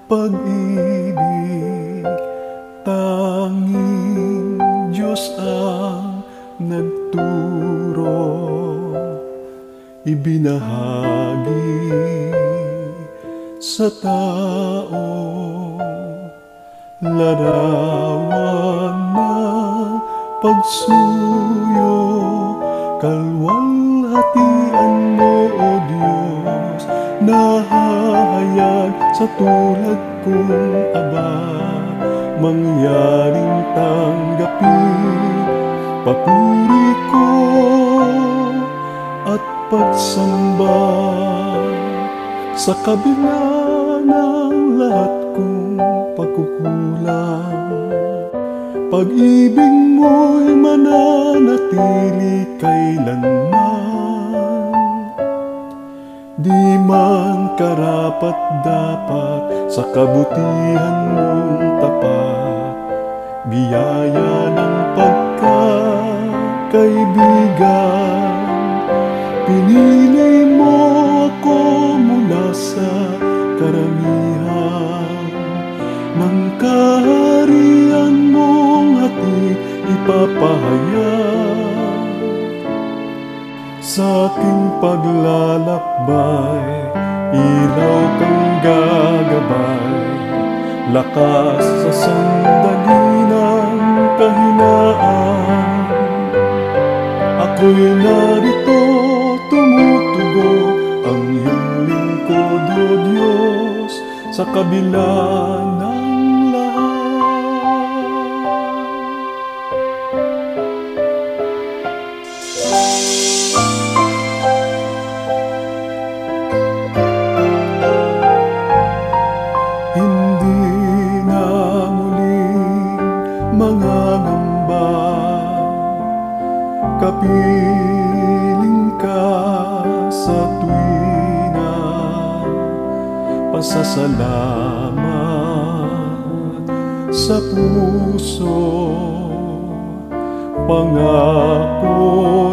pag-ibig, tanging Diyos ang nagturo, ibinahagi sa tao, larawan ng pagsuyo, kalwalhatian mo, O Diyos, nahahayag sa tulad kong Aba, mangyaring tanggapin papuri ko at pagsamba sa kabila ng lahat kong pagkukulang. Pag-ibig mo'y mananatili kailanman, di man karapat-dapat sa kabutihan mong tapat, biyaya ng pagkakaibigan. Pinili mo ako mula sa karamihan, ng kaharian mong hatid ipapahayag. Sa aking paglalakbay, ilaw kang gagabay, lakas sa sandali ng kahinaan. Ako'y narito, tumutugo, ang iyong lingkod, O Diyos, sa kabila ng lahat. Hindi na muling mangangamba, kapiling ka sa tuwina, pasasalamat sa puso, pangako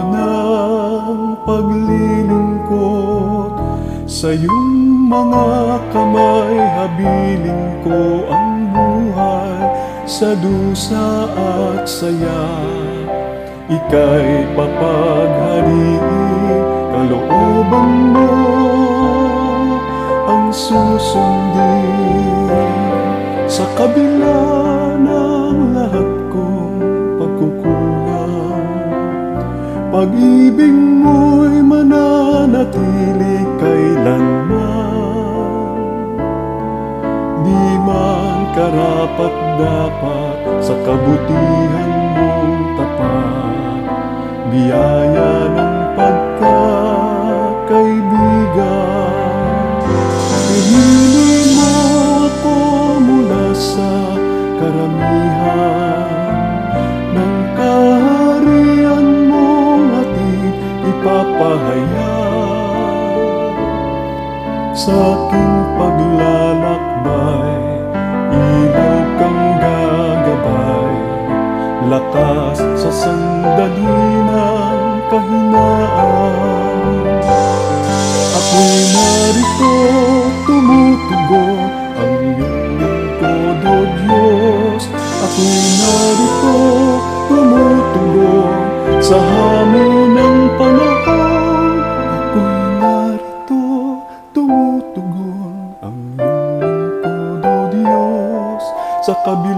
ng paglilingkod. Sa iyong mga kamay habiling ko ang buhay, sa dusa at saya ika'y papaghariin. Kalooban mo ang susundin sa kabila ng lahat kong pagkukulang. Pag-ibig mo'y mananatili kailanman, di man karapat-dapat sa kabutihan mong tapat, biyaya ng pagkakaibigan. Pinili mo ako mula sa karamihan, ng kaharian mong hatid ipapahayag. Sa aking paglalakbay, ilaw kang gagabay, lakas sa sandali ng kahinaan. Ako'y narito, tumutugon, ang iyong lingkod, O Diyos. Ako'y narito, tumutugon, sa hamon ng panahon. Ako'y narito, tumutugon, ang iyong lingkod, O Diyos, sa kabila